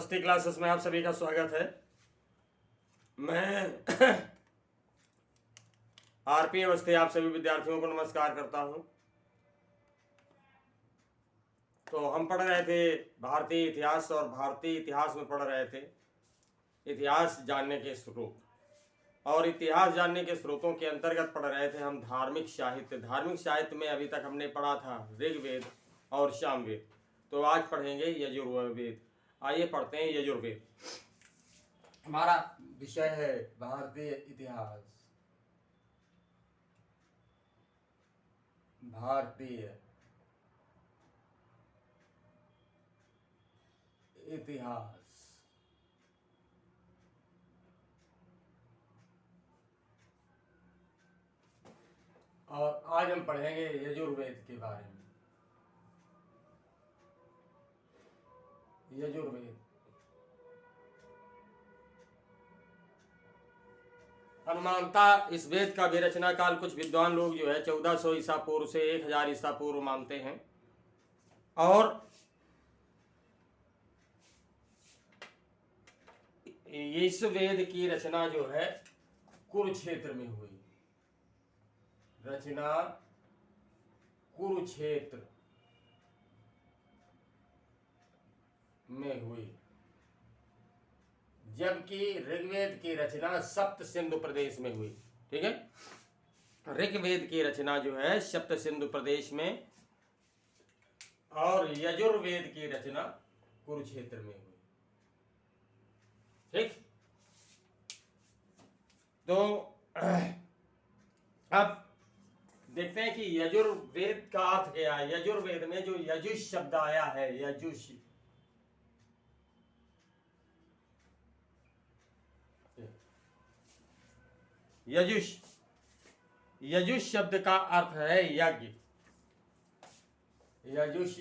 स्वस्ति क्लासेस में आप सभी का स्वागत है। मैं आरपी अवस्थी आप सभी विद्यार्थियों को नमस्कार करता हूं। तो हम पढ़ रहे थे भारतीय इतिहास और भारतीय इतिहास में पढ़ रहे थे इतिहास जानने के स्रोत, और इतिहास जानने के स्रोतों के अंतर्गत पढ़ रहे थे हम धार्मिक साहित्य। धार्मिक साहित्य में अभी तक हमने पढ़ा था ऋग्वेद और सामवेद। तो आज पढ़ेंगे यजुर्वेद। आइए पढ़ते हैं यजुर्वेद। हमारा विषय है भारतीय इतिहास। भारतीय इतिहास। और आज हम पढ़ेंगे यजुर्वेद के बारे में। यजुर्वेद अनुमानता इस वेद का विरचना काल कुछ विद्वान लोग जो है 1400 ईसा पूर्व से 1000 ईसा पूर्व मानते हैं, और इस वेद की रचना जो है कुरुक्षेत्र में हुई। रचना कुरुक्षेत्र में हुई, जबकि ऋग्वेद की रचना सप्त सिंधु प्रदेश में हुई। ठीक है, ऋग्वेद की रचना जो है सप्त सिंधु प्रदेश में, और यजुर्वेद की रचना कुरुक्षेत्र में हुई। ठीक, तो अब देखते हैं कि यजुर्वेद का अर्थ क्या है। यजुर्वेद में जो यजुष शब्द आया है, यजुष, यजुष, यजुष शब्द का अर्थ है यज्ञ। यजुष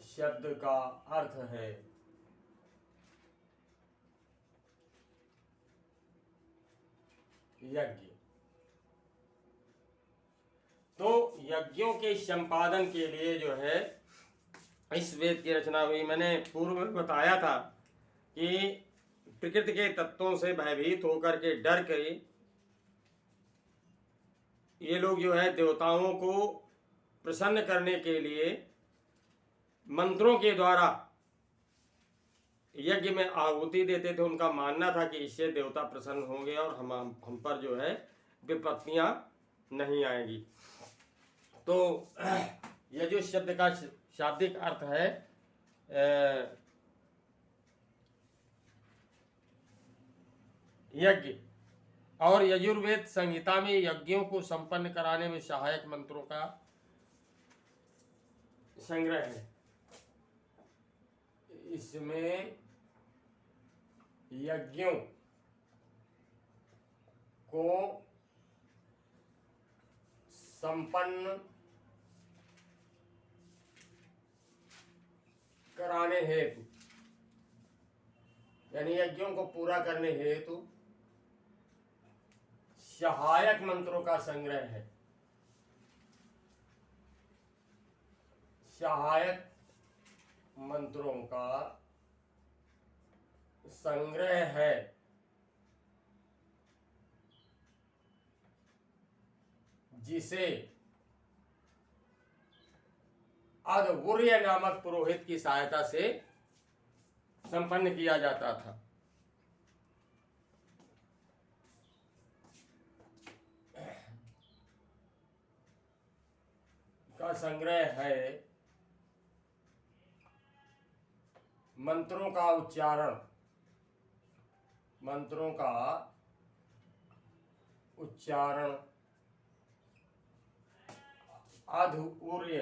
शब्द का अर्थ है यज्ञ। तो यज्ञों के संपादन के लिए जो है इस वेद की रचना हुई। मैंने पूर्व में बताया था कि प्रकृति के तत्वों से भयभीत होकर के डर के ये लोग जो है देवताओं को प्रसन्न करने के लिए मंत्रों के द्वारा यज्ञ में आहुति देते थे। उनका मानना था कि इससे देवता प्रसन्न होंगे और हम पर जो है विपत्तियां नहीं आएंगी। तो यजुष शब्द का शाब्दिक अर्थ है यज्ञ, और यजुर्वेद संहिता में यज्ञों को संपन्न कराने में सहायक मंत्रों का संग्रह है। इसमें यज्ञों को संपन्न कराने हेतु, यानी यज्ञों को पूरा करने हेतु सहायक मंत्रों का संग्रह है। सहायक मंत्रों का संग्रह है, जिसे अद्वर्य नामक पुरोहित की सहायता से संपन्न किया जाता था। का संग्रह है मंत्रों का उच्चारण, मंत्रों का उच्चारण, अद्वर्य,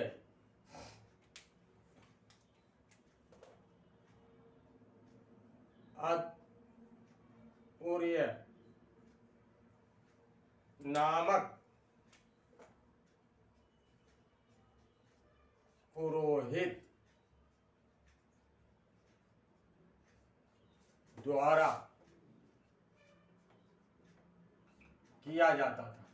अद्वर्य नामक पुरोहित द्वारा किया जाता था।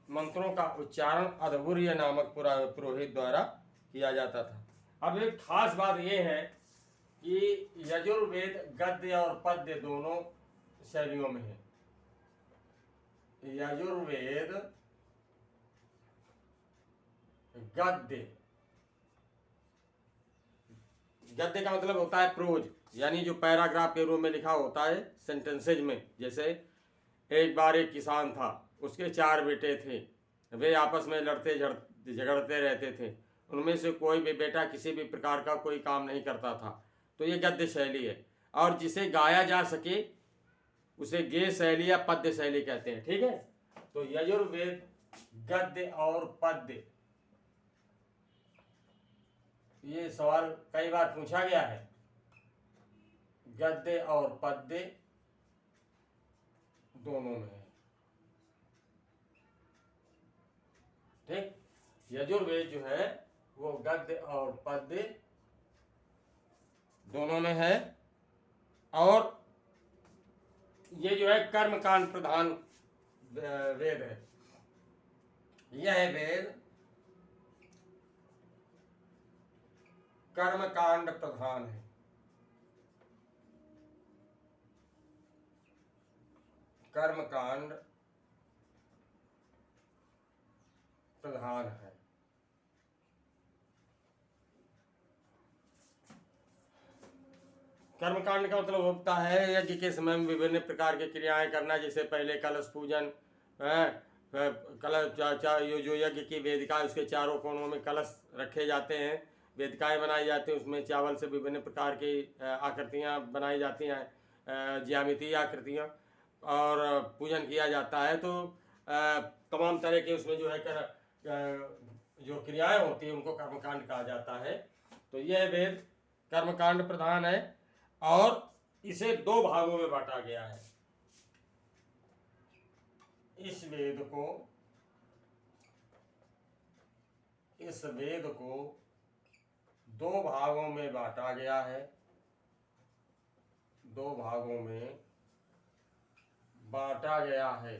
मंत्रों का उच्चारण अध्वर्य नामक पुरोहित द्वारा किया जाता था। अब एक खास बात यह है कि यजुर्वेद गद्य और पद्य दोनों शैलियों में है। यजुर्वेद गद्य, गद्य का मतलब होता है प्रोज, यानी जो पैराग्राफ के रूप में लिखा होता है सेंटेंसेज में। जैसे एक बार एक किसान था, उसके 4 बेटे थे, वे आपस में लड़ते झगड़ते रहते थे, उनमें से कोई भी बेटा किसी भी प्रकार का कोई काम नहीं करता था। तो ये गद्य शैली है, और जिसे गाया जा सके उसे गेय शैली या पद्य शैली कहते हैं। ठीक है, तो यजुर्वेद गद्य और पद्य, ये सवाल कई बार पूछा गया है। गद्य और पद्य दोनों में है। ठीक, यजुर्वेद जो है वो गद्य और पद्य दोनों में है, और ये जो है कर्मकांड प्रधान वेद है। यह वेद कर्मकांड प्रधान है। कर्मकांड प्रधान है। कर्मकांड का मतलब होता है यज्ञ के समय में विभिन्न प्रकार की क्रियाएं करना, जैसे पहले कलश पूजन, कलश जो यज्ञ की वेदिका, उसके चारों कोनों में कलश रखे जाते हैं, वेदिकाएं बनाई जाती हैं, उसमें चावल से विभिन्न प्रकार की आकृतियां बनाई जाती हैं, ज्यामितीय आकृतियां, और पूजन किया जाता है। तो तमाम तरह के उसमें जो है जो क्रियाएं होती हैं उनको कर्मकांड कहा जाता है। तो यह वेद कर्मकांड प्रधान है, और इसे 2 भागों में बांटा गया है। इस वेद को 2 भागों में बांटा गया है। 2 भागों में बांटा गया है।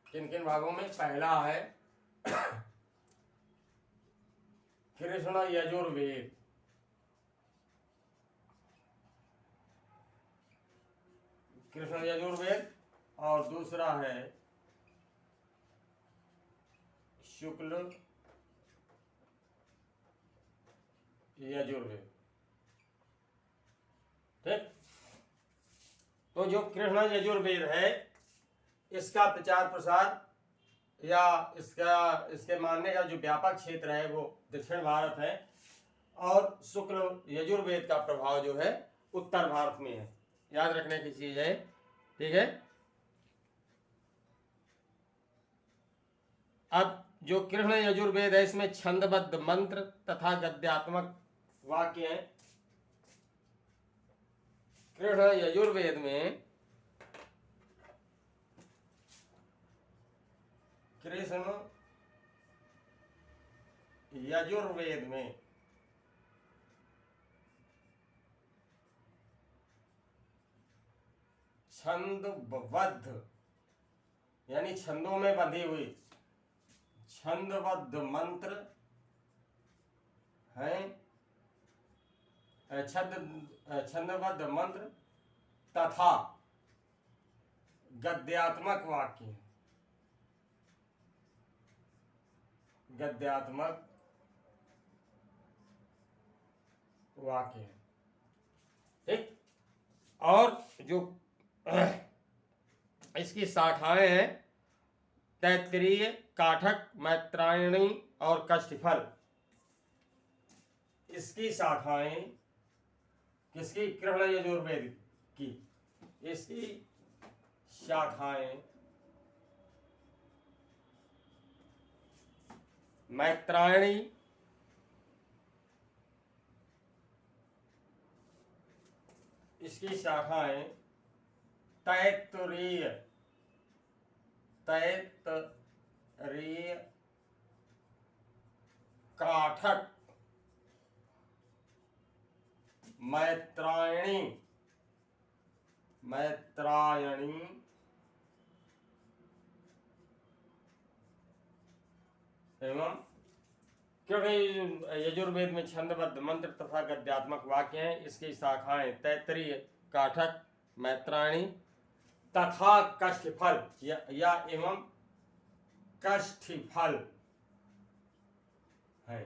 किन किन भागों में? पहला है कृष्ण यजुर्वेद, कृष्ण यजुर्वेद, और दूसरा है शुक्ल यजुर्वेद। ठीक, तो जो कृष्ण यजुर्वेद है इसका प्रचार प्रसार या इसके मानने का जो व्यापक क्षेत्र है वो दक्षिण भारत है, और शुक्ल यजुर्वेद का प्रभाव जो है उत्तर भारत में है। याद रखने की चीज है। ठीक है, अब जो कृष्ण यजुर्वेद है इसमें छंदबद्ध मंत्र तथा गद्यात्मक वाक्य हैं। कृष्ण यजुर्वेद में छंदबद्ध यानी छंदों में बंधी हुई छंदबद्ध मंत्र हैं, छंदबद्ध मंत्र तथा गद्यात्मक वाक्य हैं। गद्यात्मक वाक्य हैं। ठीक, और जो इसकी शाखाएं हैं तैत्तिरीय, काठक, मैत्रायणी और कष्टफल। इसकी शाखाएं किसकी? कृष्ण यजुर्वेद की। इसकी शाखाएं मैत्रायणी, इसकी शाखाएं तैत्तिरीय, काठक, मैत्रायणी मैत्रायणी एवं, क्योंकि यजुर्वेद में छंदबद्ध मंत्र तथा गद्यात्मक वाक्य हैं। इसकी शाखाएं तैत्तरीय, काठक, मैत्रायणी तथा कष्टफल या एवं कष्टफल है।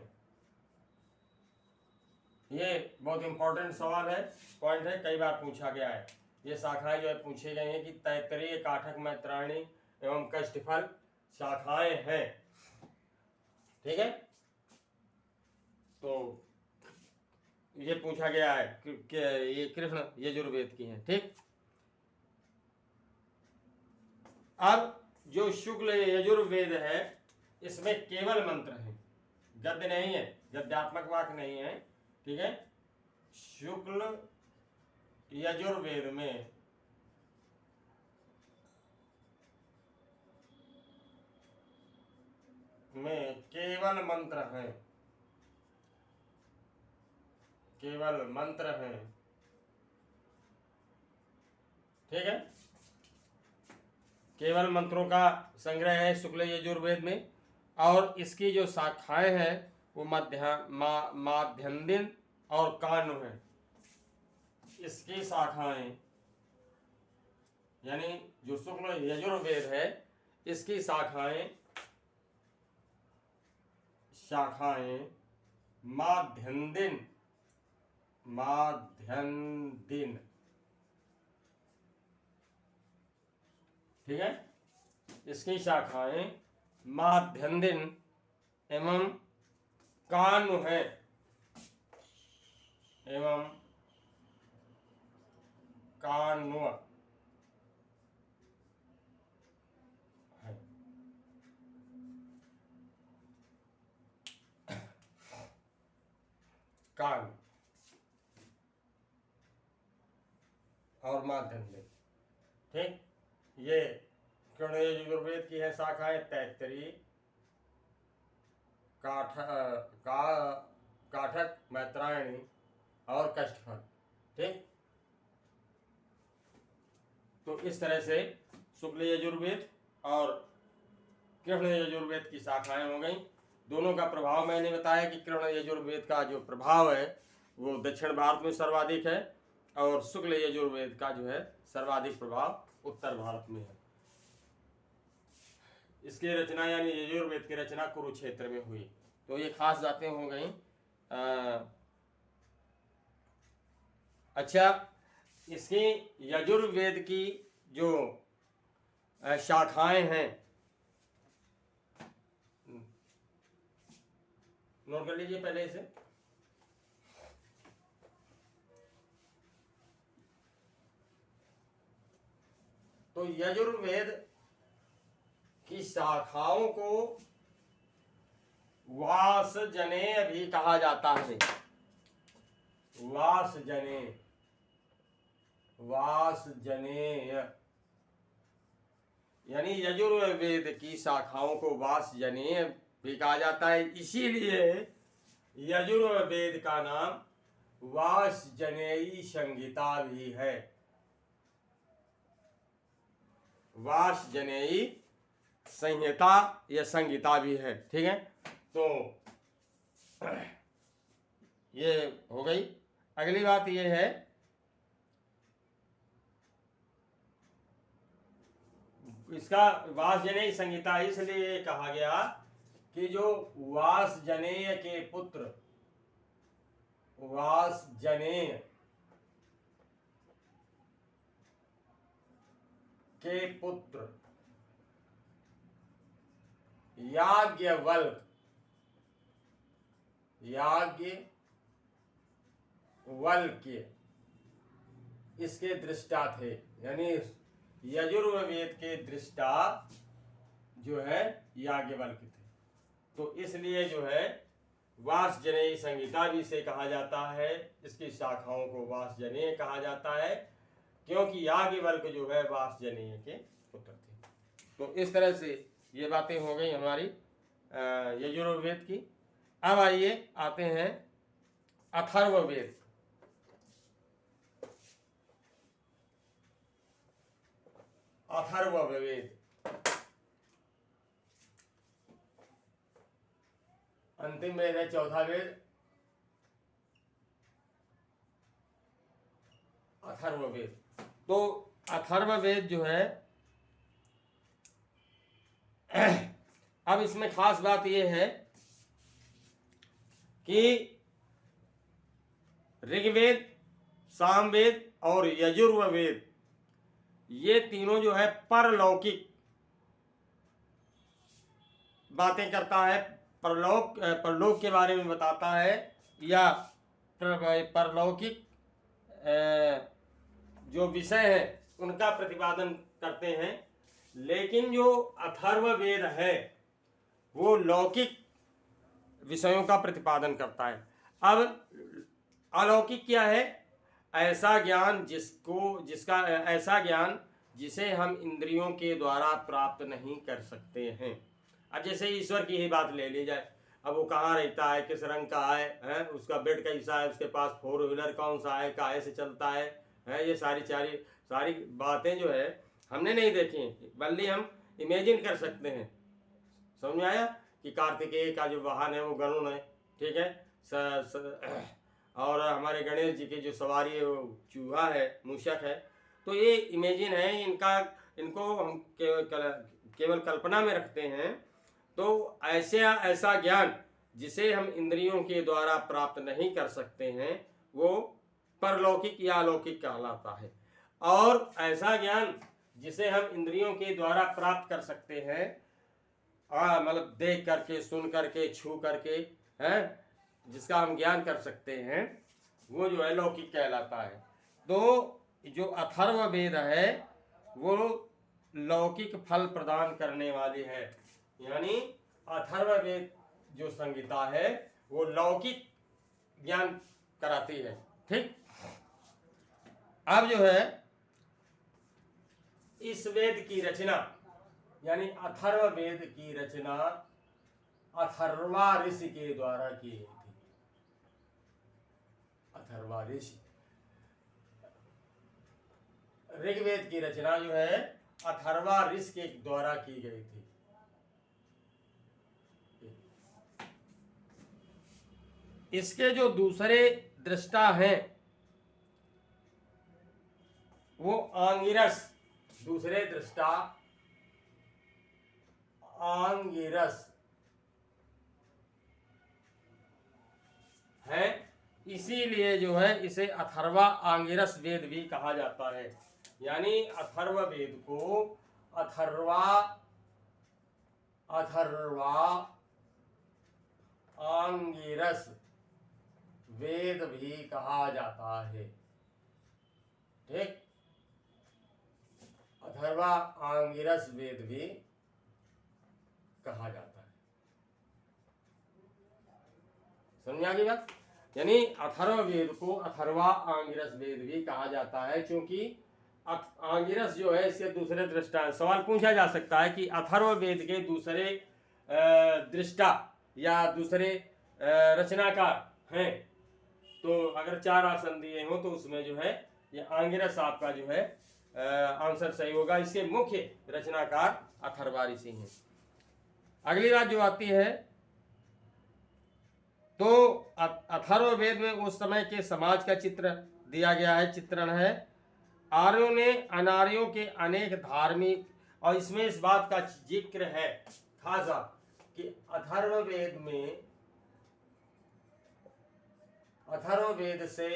ये बहुत इंपॉर्टेंट सवाल है, पॉइंट है, कई बार पूछा गया है। ये शाखाएं जो है पूछी गई हैं कि तैत्तरीय, काठक, मैत्रायणी एवं कष्टफल शाखाएं हैं। ठीक है, तो ये पूछा गया है कि ये कृष्ण यजुर्वेद की हैं। ठीक, अब जो शुक्ल यजुर्वेद है इसमें केवल मंत्र है, गद्य नहीं है, गद्यात्मक वाक्य नहीं है। ठीक है, शुक्ल यजुर्वेद में केवल मंत्र हैं, केवल मंत्र हैं। ठीक है, केवल मंत्रों का संग्रह है शुक्ल यजुर्वेद में, और इसकी जो शाखाएं हैं वो माध्यन्दिन और कानु है। इसकी शाखाएं यानी जो शुक्ल यजुर्वेद है इसकी शाखाएं माध्यन्दिन ठीक है, इसकी शाखाएं माध्यन्दिन एवं कानु है, एवं कानु है। कान और माध्यन्दिन। ठीक, ये कृष्ण यजुर्वेद की है शाखाएं तैत्तरीय, काठक, मैत्रायणी और कष्टफल। ठीक, तो इस तरह से शुक्ल यजुर्वेद और कृष्ण यजुर्वेद की शाखाएं हो गई। दोनों का प्रभाव मैंने बताया कि कृष्ण यजुर्वेद का जो प्रभाव है वो दक्षिण भारत में सर्वाधिक है, और शुक्ल यजुर्वेद का जो है सर्वाधिक प्रभाव उत्तर भारत में है। इसकी रचना यानी यजुर्वेद की रचना कुरुक्षेत्र में हुई। तो ये खास बातें हो गई। अच्छा, इसकी यजुर्वेद की जो शाखाएं हैं नोट कर लीजिए पहले इसे। तो यजुर्वेद की शाखाओं को वासजनेय भी कहा जाता है। वासजनेय यानी यजुर्वेद की शाखाओं को वासजनेय भी कहा जाता है, इसीलिए यजुर्वेद का नाम वासजनेयी संहिता भी है। वासजनेयी संहिता या संहिता भी है। ठीक है, तो ये हो गई। अगली बात ये है इसका वासजनेय संहिता इसलिए कहा गया कि जो वासजनेय के पुत्र याज्ञवल्क्य इसके दृष्टा थे, यानी यजुर्वेद के दृष्टा जो है याज्ञवल्क्य थे। तो इसलिए जो है वासजनेयी संहिता भी से कहा जाता है, इसकी शाखाओं को वासजनेय कहा जाता है, क्योंकि याज्ञवल्क्य जो है वासजनेय के पुत्र थे। तो इस तरह से ये बातें हो गई हमारी यजुर्वेद की। अब आइए आते हैं अथर्ववेद। अथर्ववेद। अंतिम वेद है चौथा वेद अथर्ववेद। तो अथर्ववेद जो है, अब इसमें खास बात यह है कि ऋग्वेद, सामवेद और यजुर्वेद ये तीनों जो है परलौकिक बातें करता है, परलोक के बारे में बताता है, या परलौकिक जो विषय है उनका प्रतिपादन करते हैं। लेकिन जो अथर्ववेद है वो लौकिक विषयों का प्रतिपादन करता है। अब अलौकिक क्या है? ऐसा ज्ञान ऐसा ज्ञान जिसे हम इंद्रियों के द्वारा प्राप्त नहीं कर सकते हैं। अब जैसे ईश्वर की ही बात ले ली जाए, अब वो कहाँ रहता है, किस रंग का है, उसका बेड कैसा है, उसके पास 4 व्हीलर कौन सा है, काहे से चलता है, ये सारी बातें जो है हमने नहीं देखी, बल्कि हम इमेजिन कर सकते हैं। समझ में आया कि कार्तिकेय का जो वाहन है वो गरुड़ है, ठीक है, और हमारे गणेश जी की जो सवारी है वो चूहा है, मूषक है। तो ये इमेजिन है, इनको हम केवल कल्पना में रखते हैं। तो ऐसा ज्ञान जिसे हम इंद्रियों के द्वारा प्राप्त नहीं कर सकते हैं वो परलौकिक या अलौकिक कहलाता है। और ऐसा ज्ञान जिसे हम इंद्रियों के द्वारा प्राप्त कर सकते हैं, मतलब देख करके, सुन करके, छू करके, जिसका हम ज्ञान कर सकते हैं, वो जो है लौकिक कहलाता है। तो जो अथर्ववेद है वो लौकिक फल प्रदान करने वाली है, यानी अथर्ववेद जो संहिता है वो लौकिक ज्ञान कराती है। ठीक, अब जो है इस वेद की रचना यानी अथर्ववेद की रचना अथर्वा ऋषि के द्वारा की गई थी। अथर्वा ऋषि, ऋग्वेद की रचना जो है अथर्वा ऋषि के द्वारा की गई थी। इसके जो दूसरे दृष्टा हैं वो आंगिरस, दूसरे दृष्टा आंगिरस है, इसीलिए जो है इसे अथर्वा आंगिरस वेद भी कहा जाता है। यानी अथर्व वेद को अथर्वा आंगिरस वेद भी कहा जाता है। ठीक, अथर्वा आंगिरस वेद भी कहा जाता है। समझ आ गई बात? यानी अथर्व वेद को अथर्वा आंगिरस वेद भी कहा जाता है, क्योंकि आंगिरस जो है इसके दूसरे दृष्टा। सवाल पूछा जा सकता है कि अथर्व वेद के दूसरे दृष्टा या दूसरे रचनाकार हैं, तो अगर 4 ऑप्शन दिए हो तो उसमें जो है ये आंगिरस आपका जो है आंसर सही होगा। इसके मुख्य रचनाकार अथर्वा ऋषि हैं। अगली बात जो आती है, तो अथर्ववेद में उस समय के समाज का चित्र दिया गया है, चित्रण है। आर्यों ने अनार्यों के अनेक धार्मिक, और इसमें इस बात का जिक्र है खासा कि अथर्ववेद से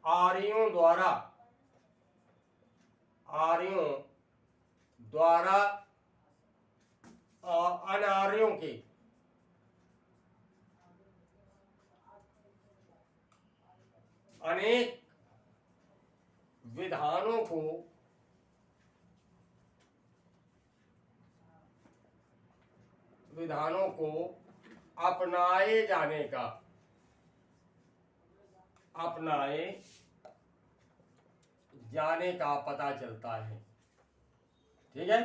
आर्यों द्वारा अनार्यों के अनेक विधानों को अपनाए जाने का पता चलता है। ठीक है,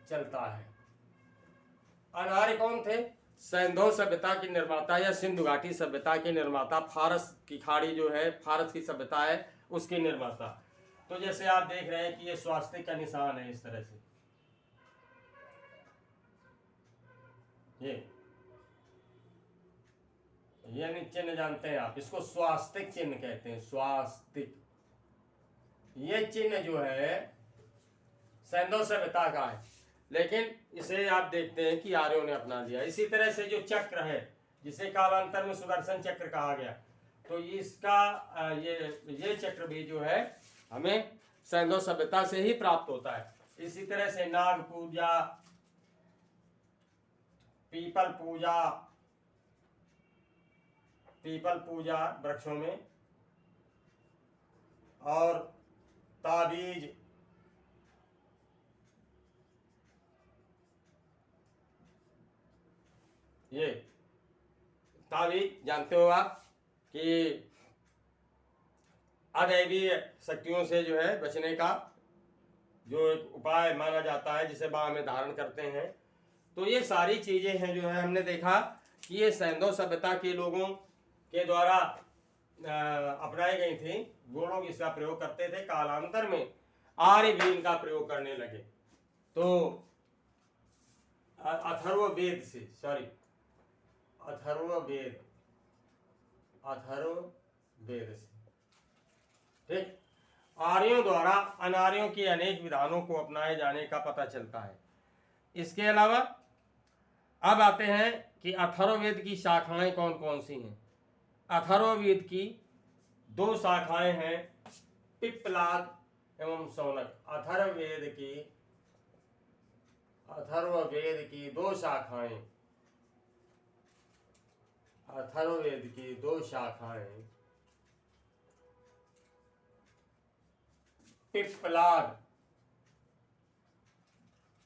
चलता है। अनार्य कौन थे? सैंधव सभ्यता के निर्माता या सिंधु घाटी सभ्यता के निर्माता, फारस की खाड़ी जो है, फारस की सभ्यता है उसके निर्माता। तो जैसे आप देख रहे हैं कि ये स्वास्तिक का निशान है, इस तरह से ये चिन्ह जानते हैं आप, इसको स्वास्तिक चिन्ह कहते हैं, स्वास्तिक। ये चिन्ह जो है सैंधव सभ्यता का है, लेकिन इसे आप देखते हैं कि आर्यों ने अपना लिया। इसी तरह से जो चक्र है, जिसे कालांतर में सुदर्शन चक्र कहा गया, तो इसका ये चक्र भी जो है हमें सैंधव सभ्यता से ही प्राप्त होता है। इसी तरह से नाग पूजा, पीपल पूजा वृक्षों में, और ताबीज, ये ताबीज जानते हो आप कि अदैवीय शक्तियों से जो है बचने का जो एक उपाय माना जाता है, जिसे बाह में धारण करते हैं। तो ये सारी चीजें हैं जो है हमने देखा कि ये सैंधव सभ्यता के लोगों के द्वारा अपनाई गई थी। वो लोग इसका प्रयोग करते थे, कालांतर में आर्य भी इनका प्रयोग करने लगे। तो अथर्ववेद से ठीक, आर्यों द्वारा अनार्यों की अनेक विधानों को अपनाए जाने का पता चलता है। इसके अलावा अब आते हैं कि अथर्ववेद की शाखाएं कौन कौन सी हैं। अथर्ववेद की 2 शाखाएं हैं, पिप्पलाद एवं शौनक। अथर्ववेद की 2 शाखाएं, अथर्ववेद की 2 शाखाएं,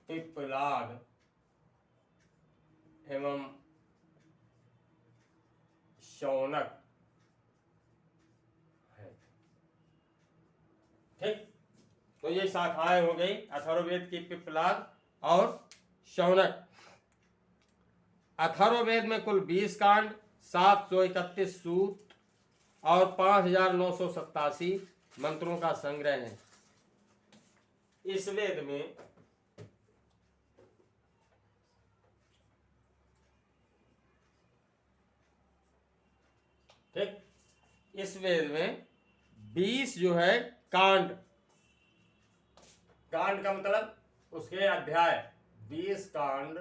पिप्पलाद एवं शौनक है। ठीक, तो ये शाखाएं हो गई अथर्ववेद की, पिप्पलाद और शौनक। अथर्ववेद में कुल 20 कांड, 731 सूक्त और 5987 मंत्रों का संग्रह है। इस वेद में ठीक, इस वेद में 20 जो है कांड का मतलब उसके अध्याय, 20 कांड,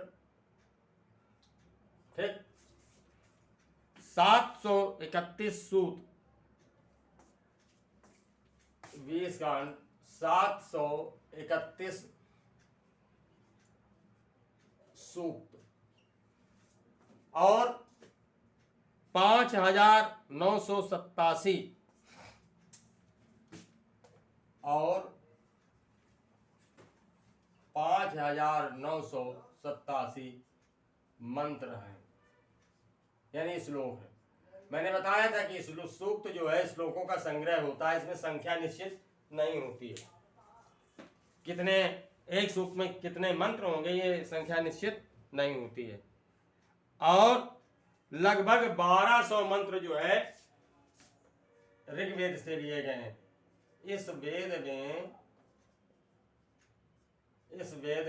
ठीक, 731 सूक्त, 20 कांड, 731 सूक्त और 5987 और 5987 मंत्र हैं, यानी श्लोक है। मैंने बताया था कि सूक्त जो है श्लोकों का संग्रह होता है, इसमें संख्या निश्चित नहीं होती है। कितने एक सूक्त में कितने मंत्र होंगे ये संख्या निश्चित नहीं होती है। और लगभग 1200 मंत्र जो है ऋग्वेद से लिए गए हैं। इस वेद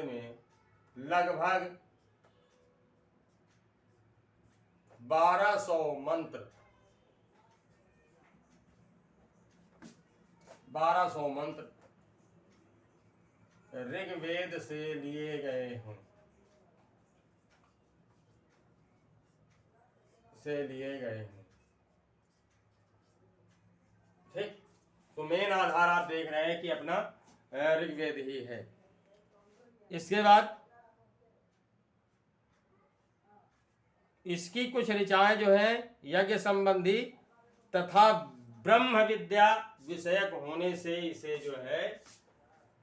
में लगभग 1200 मंत्र ऋग्वेद से लिए गए हैं, ठीक। तो मेन आधार आप देख रहे हैं कि अपना ऋग्वेद ही है। इसके बाद इसकी कुछ ऋचाएं जो है यज्ञ संबंधी तथा ब्रह्म विद्या विषयक होने से इसे जो है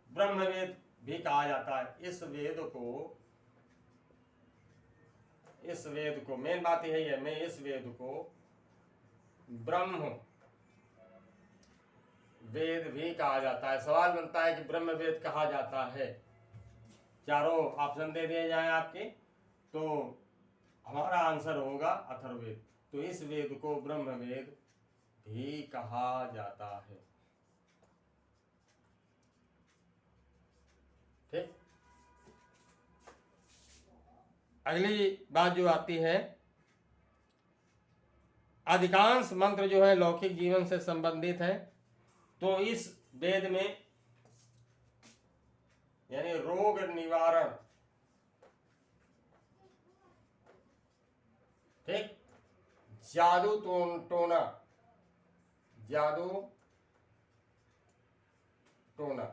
ब्रह्मवेद भी कहा जाता है। इस वेद को मेन बात यही है, मैं इस वेद को ब्रह्म वेद भी कहा जाता है। सवाल बनता है कि ब्रह्म वेद कहा जाता है, चारों ऑप्शन दे दिए जाए आपके, तो हमारा आंसर होगा अथर्ववेद। तो इस वेद को ब्रह्म वेद भी कहा जाता है। ठीक। अगली बात जो आती है, अधिकांश मंत्र जो है लौकिक जीवन से संबंधित है। तो इस वेद में यानी रोग निवारण, ठीक, जादू टोना, जादू टोना,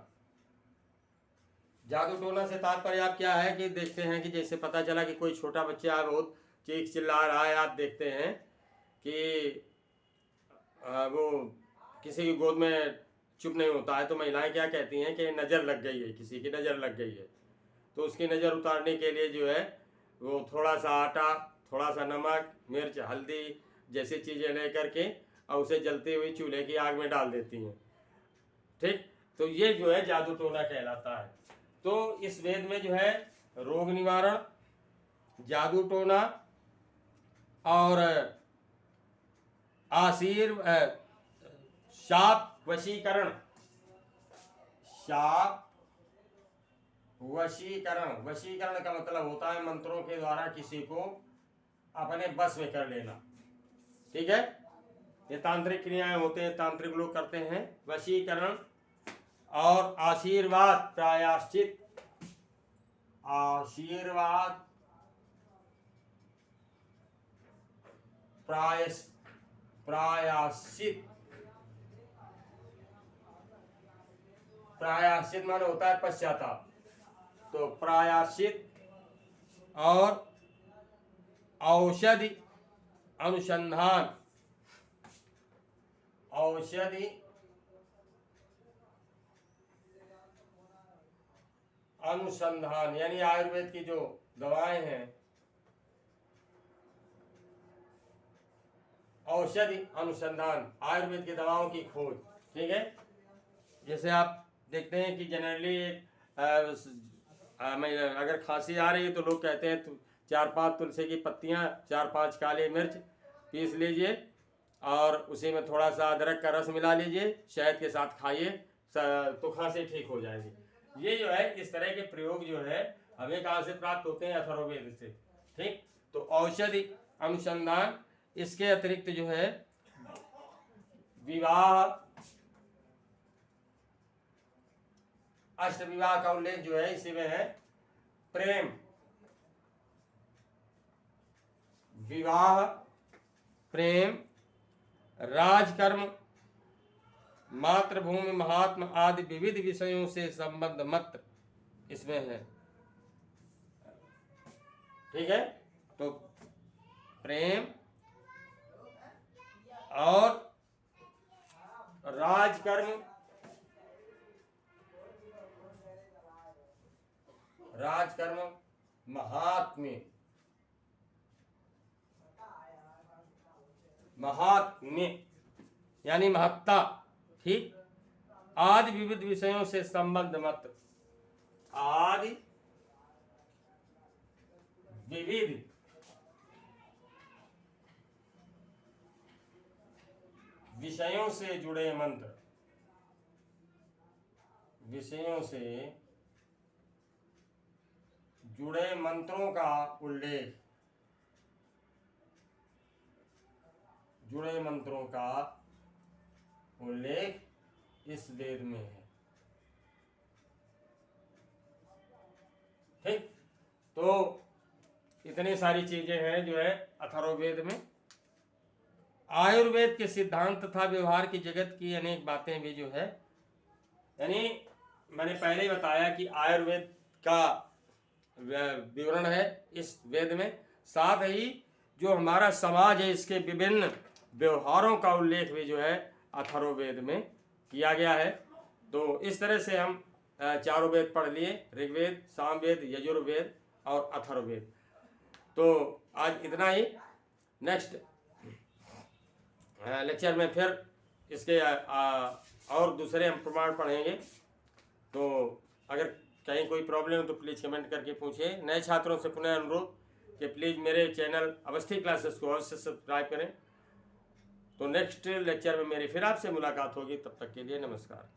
जादू टोना से तात्पर्य आप क्या है कि देखते हैं कि जैसे पता चला कि कोई छोटा बच्चा बहुत चीख चिल्ला रहा है, आप देखते हैं कि वो किसी की गोद में चुप नहीं होता है, तो महिलाएं क्या कहती हैं कि नज़र लग गई है, किसी की नज़र लग गई है। तो उसकी नज़र उतारने के लिए जो है वो थोड़ा सा आटा, थोड़ा सा नमक, मिर्च, हल्दी जैसी चीज़ें ले करके और उसे जलती हुई चूल्हे की आग में डाल देती हैं, ठीक। तो ये जो है जादू टोना कहलाता है। तो इस वेद में जो है रोग निवारण, जादू टोना और शाप वशीकरण, शाप वशीकरण, वशीकरण का मतलब होता है मंत्रों के द्वारा किसी को अपने बस में कर लेना, ठीक है। ये तांत्रिक क्रियाएं होते हैं, तांत्रिक लोग करते हैं। वशीकरण और आशीर्वाद प्रायश्चित, आशीर्वाद प्रायश्चित, प्रायश्चित माने होता है पश्चाताप। तो प्रायश्चित और औषधि अनुसंधान, औषधि अनुसंधान यानी आयुर्वेद की जो दवाएं हैं, औषधि अनुसंधान, आयुर्वेद की दवाओं की खोज, ठीक है। जैसे आप देखते हैं कि जनरली अगर खांसी आ रही है तो लोग कहते हैं तो 4-5 तुलसी की पत्तियां, 4-5 काली मिर्च पीस लीजिए और उसी में थोड़ा सा अदरक का रस मिला लीजिए, शहद के साथ खाइए तो खांसी ठीक हो जाएगी। ये जो है इस तरह के प्रयोग जो है हमें कहाँ से प्राप्त होते हैं? अथर्ववेद से, ठीक। तो औषधि अनुसंधान, इसके अतिरिक्त जो है विवाह, अष्ट विवाह का उल्लेख जो है इसी में है। प्रेम, विवाह, प्रेम, राजकर्म, मातृभूमि, महात्मा आदि विविध विषयों से संबंध मत इसमें है, ठीक है। तो प्रेम और राजकर्म, राजकर्म, महात्म्य, महात्म्य यानी महत्ता, ठीक। आदि विविध विषयों से संबंध मत, आदि विविध विषयों से जुड़े मंत्र, विषयों से जुड़े मंत्रों का उल्लेख, जुड़े मंत्रों का उल्लेख इस वेद में है, ठीक। तो इतनी सारी चीजें हैं जो है अथर्ववेद में। आयुर्वेद के सिद्धांत तथा व्यवहार की जगत की अनेक बातें भी जो है, यानी मैंने पहले ही बताया कि आयुर्वेद का विवरण है इस वेद में, साथ ही जो हमारा समाज है इसके विभिन्न व्यवहारों का उल्लेख भी जो है अथर्ववेद में किया गया है। तो इस तरह से हम चारों वेद पढ़ लिए, ऋग्वेद, सामवेद, यजुर्वेद और अथर्ववेद। तो आज इतना ही। नेक्स्ट लेक्चर में फिर इसके और दूसरे हम प्रमाण पढ़ेंगे। तो अगर कहीं कोई प्रॉब्लम हो तो प्लीज़ कमेंट करके पूछिए। नए छात्रों से पुनः अनुरोध कि प्लीज़ मेरे चैनल अवस्थी क्लासेस को अवश्य सब्सक्राइब करें। तो नेक्स्ट लेक्चर में मेरी फिर आपसे मुलाकात होगी, तब तक के लिए नमस्कार।